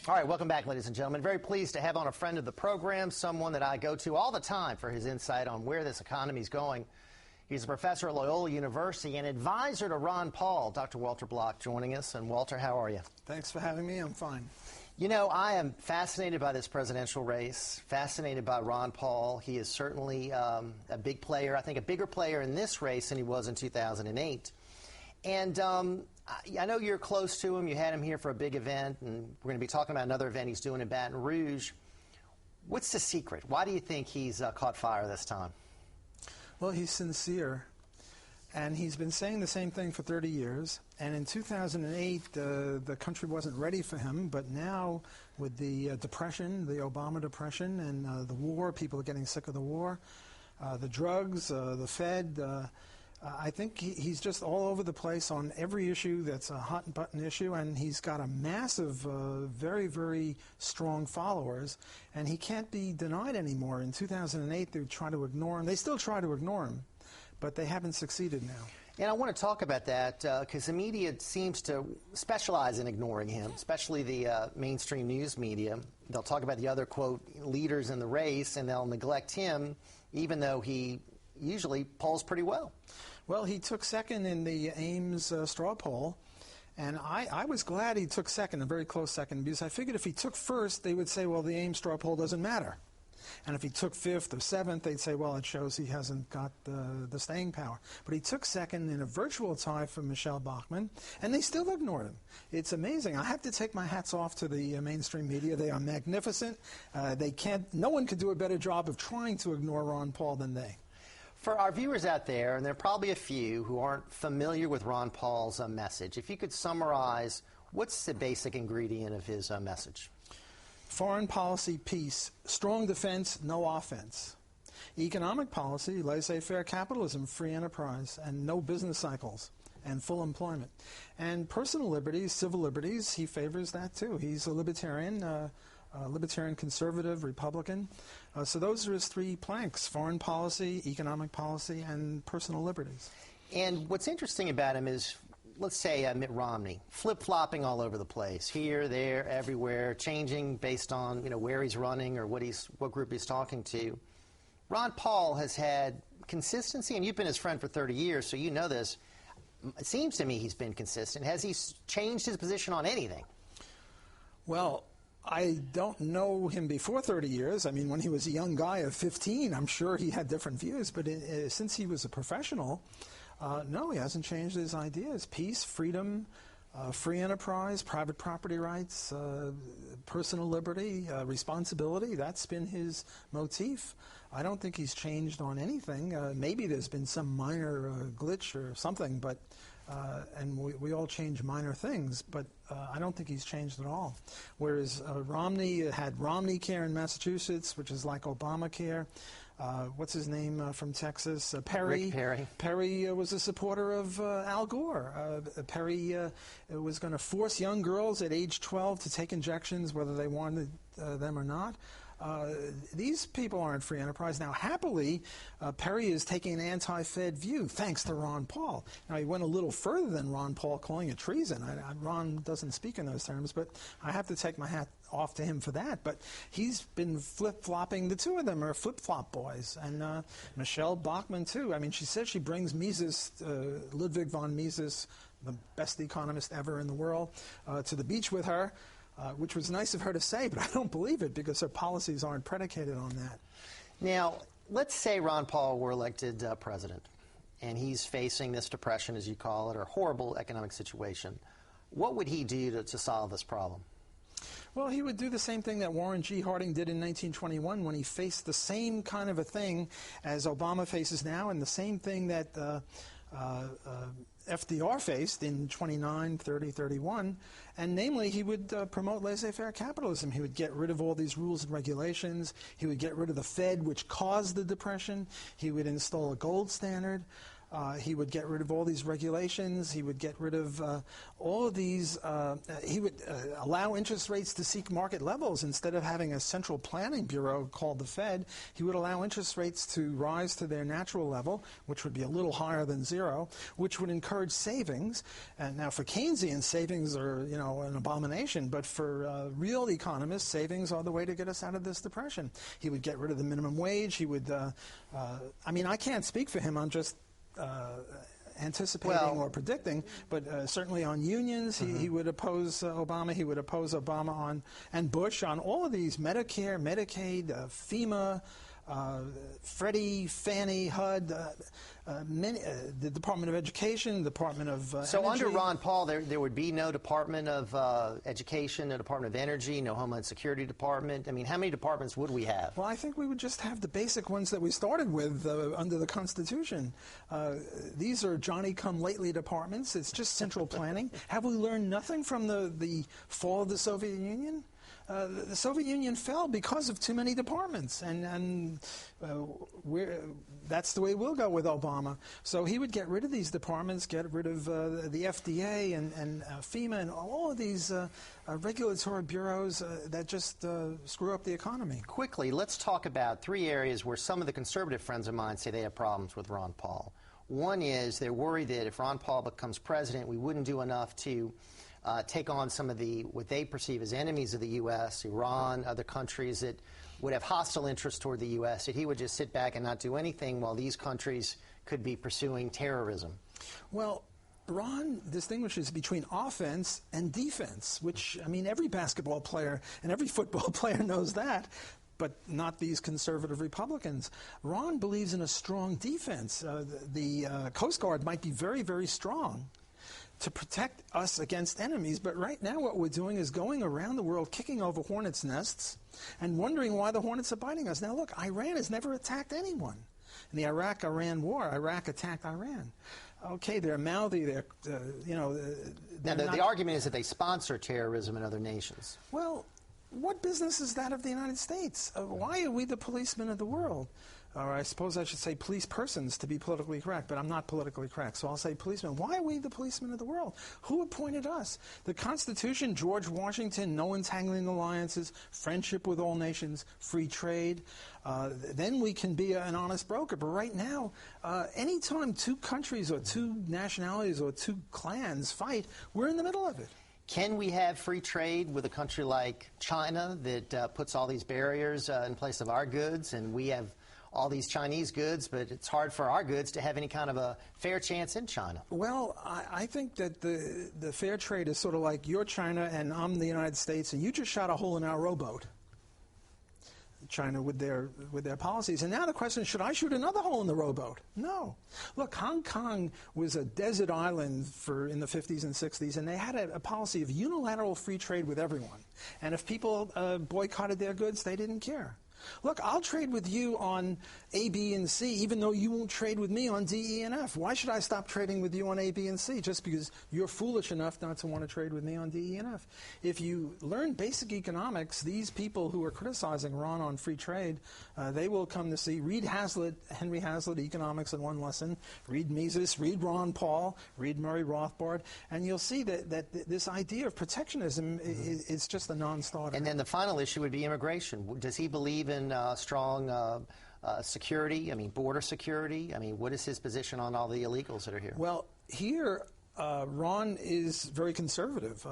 All right, welcome back, ladies and gentlemen. Very pleased to have on a friend of the program, someone that I go to all the time for his insight on where this economy is going. He's a professor at Loyola University and advisor to Ron Paul. Dr. Walter Block joining us. And Walter, how are you? Thanks for having me. I'm fine. You know, I am fascinated by this presidential race, fascinated by Ron Paul. He is certainly a big player, I think a bigger player in this race than he was in 2008. And I know you're close to him. You had him here for a big event, and we're going to be talking about another event he's doing in Baton Rouge. What's the secret? Why do you think he's caught fire this time? Well, he's sincere, and he's been saying the same thing for 30 years. And in 2008, the country wasn't ready for him, but now with the depression, the Obama depression, and the war, people are getting sick of the war, the drugs, the Fed, I think he's just all over the place on every issue that's a hot-button issue, and he's got a massive, very, very strong followers, and he can't be denied anymore. In 2008, they tried to ignore him. They still try to ignore him, but they haven't succeeded now. And I want to talk about that because the media seems to specialize in ignoring him, especially the mainstream news media. They'll talk about the other, quote, leaders in the race, and they'll neglect him, even though he usually polls pretty well. Well, he took second in the Ames straw poll, and I was glad he took second, a very close second, because I figured if he took first, they would say, well, the Ames straw poll doesn't matter. And if he took fifth or seventh, they'd say, well, it shows he hasn't got the staying power. But he took second in a virtual tie for Michelle Bachmann, and they still ignored him. It's amazing. I have to take my hats off to the mainstream media. They are magnificent. No one could do a better job of trying to ignore Ron Paul than they. For our viewers out there, and there are probably a few who aren't familiar with Ron Paul's message, if you could summarize, what's the basic ingredient of his message? Foreign policy, peace. Strong defense, no offense. Economic policy, laissez-faire capitalism, free enterprise, and no business cycles, and full employment. And personal liberties, civil liberties, he favors that too. He's a libertarian. Libertarian, conservative, Republican. So those are his three planks: foreign policy, economic policy, and personal liberties. And what's interesting about him is, let's say Mitt Romney, flip-flopping all over the place, here, there, everywhere, changing based on where he's running or what group he's talking to. Ron Paul has had consistency, and you've been his friend for 30 years, so you know this. It seems to me he's been consistent. Has he changed his position on anything? Well, I don't know him before 30 years. I mean, when he was a young guy of 15, I'm sure he had different views. But since he was a professional, no, he hasn't changed his ideas. Peace, freedom, free enterprise, private property rights, personal liberty, responsibility. That's been his motif. I don't think he's changed on anything. Maybe there's been some minor glitch or something, but and we all change minor things, but I don't think he's changed at all. Whereas Romney had Romney Care in Massachusetts, which is like Obamacare. What's his name from Texas? Perry. Rick Perry. Perry was a supporter of Al Gore. Perry was going to force young girls at age 12 to take injections, whether they wanted them or not. These people aren't free enterprise. Now, happily, Perry is taking an anti-Fed view, thanks to Ron Paul. Now, he went a little further than Ron Paul, calling it treason. Ron doesn't speak in those terms, but I have to take my hat off to him for that. But he's been flip-flopping. The two of them are flip-flop boys. And Michelle Bachmann, too. I mean, she says she brings Mises, Ludwig von Mises, the best economist ever in the world, to the beach with her. Which was nice of her to say, but I don't believe it because her policies aren't predicated on that. Now, let's say Ron Paul were elected president, and he's facing this depression, as you call it, or horrible economic situation. What would he do to solve this problem? Well, he would do the same thing that Warren G. Harding did in 1921 when he faced the same kind of a thing as Obama faces now, and the same thing that FDR faced in 29, 30, 31, and namely he would promote laissez-faire capitalism. He would get rid of all these rules and regulations. He would get rid of the Fed, which caused the Depression. He would install a gold standard. He would get rid of all these regulations. He would get rid of all of these. He would allow interest rates to seek market levels instead of having a central planning bureau called the Fed. He would allow interest rates to rise to their natural level, which would be a little higher than zero, which would encourage savings. And now, for Keynesians, savings are an abomination, but for real economists, savings are the way to get us out of this depression. He would get rid of the minimum wage. He would. I can't speak for him. I'm just anticipating or predicting, but certainly on unions, he would oppose Obama. He would oppose Obama and Bush on all of these: Medicare, Medicaid, FEMA, Freddie, Fannie, HUD, the Department of Education, Department of So Energy. under Ron Paul, there would be no Department of Education, no Department of Energy, no Homeland Security Department. I mean, how many departments would we have? Well, I think we would just have the basic ones that we started with under the Constitution. These are Johnny-come-lately departments. It's just central planning. Have we learned nothing from the fall of the Soviet Union? The Soviet Union fell because of too many departments, and that's the way we'll go with Obama. So he would get rid of these departments, get rid of the FDA and FEMA and all of these regulatory bureaus that just screw up the economy. Quickly, let's talk about 3 areas where some of the conservative friends of mine say they have problems with Ron Paul. One is they're worried that if Ron Paul becomes president, we wouldn't do enough to take on some of what they perceive as enemies of the U.S., Iran, other countries that would have hostile interests toward the U.S., that he would just sit back and not do anything while these countries could be pursuing terrorism. Well, Ron distinguishes between offense and defense, which, every basketball player and every football player knows that, but not these conservative Republicans. Ron believes in a strong defense. The Coast Guard might be very, very strong to protect us against enemies, but right now what we're doing is going around the world kicking over hornets' nests and wondering why the hornets are biting us. Now look, Iran has never attacked anyone. In the Iraq-Iran war, Iraq attacked Iran. Okay, they're mouthy, they're Now the argument is that they sponsor terrorism in other nations. Well, what business is that of the United States? Why are we the policemen of the world? Or I suppose I should say police persons to be politically correct, but I'm not politically correct, so I'll say policemen. Why are we the policemen of the world? Who appointed us? The Constitution, George Washington, no entangling alliances, friendship with all nations, free trade. Then we can be an honest broker. But right now, anytime 2 countries or 2 nationalities or 2 clans fight, we're in the middle of it. Can we have free trade with a country like China that puts all these barriers in place of our goods, and we have all these Chinese goods, but it's hard for our goods to have any kind of a fair chance in China? Well, I think that the fair trade is sort of like you're China and I'm the United States, and you just shot a hole in our rowboat. China with their policies. And now the question is, should I shoot another hole in the rowboat? No. Look, Hong Kong was a desert island in the 50s and 60s, and they had a policy of unilateral free trade with everyone. And if people boycotted their goods, they didn't care. Look, I'll trade with you on A, B, and C, even though you won't trade with me on D, E, and F. Why should I stop trading with you on A, B, and C just because you're foolish enough not to want to trade with me on D, E, and F? If you learn basic economics, these people who are criticizing Ron on free trade, they will come to see, read Henry Hazlitt, Economics in One Lesson, read Mises, read Ron Paul, read Murray Rothbard, and you'll see that this idea of protectionism is just a non-starter. And then the final issue would be immigration. Does he believe in strong security, border security? What is his position on all the illegals that are here? Well, here, Ron is very conservative.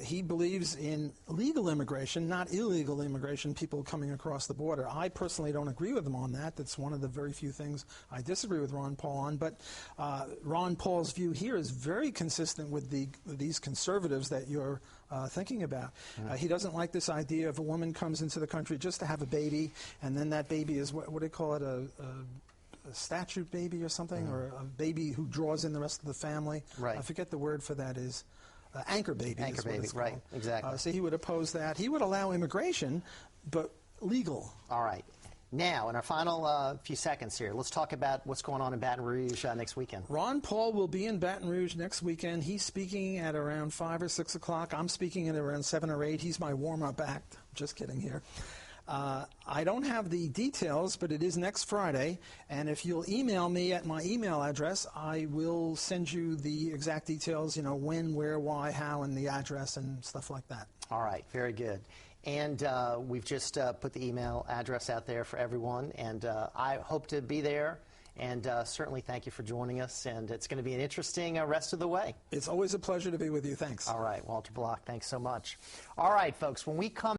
He believes in legal immigration, not illegal immigration, people coming across the border. I personally don't agree with him on that. That's one of the very few things I disagree with Ron Paul on. But Ron Paul's view here is very consistent with these conservatives that you're thinking about. He doesn't like this idea of a woman comes into the country just to have a baby, and then that baby is, what do they call it, a statute baby or something, or a baby who draws in the rest of the family. Right. I forget the word for that is. Anchor baby. Anchor baby, right, exactly. So he would oppose that. He would allow immigration, but legal. All right. Now, in our final few seconds here, let's talk about what's going on in Baton Rouge next weekend. Ron Paul will be in Baton Rouge next weekend. He's speaking at around 5 or 6 o'clock. I'm speaking at around 7 or 8. He's my warm-up act. Just kidding here. I don't have the details, but it is next Friday, and if you'll email me at my email address, I will send you the exact details, when, where, why, how, and the address and stuff like that. All right, very good. And we've just put the email address out there for everyone, and I hope to be there. And certainly thank you for joining us, and it's going to be an interesting rest of the way. It's always a pleasure to be with you. Thanks. All right, Walter Block, thanks so much. All right, folks, when we come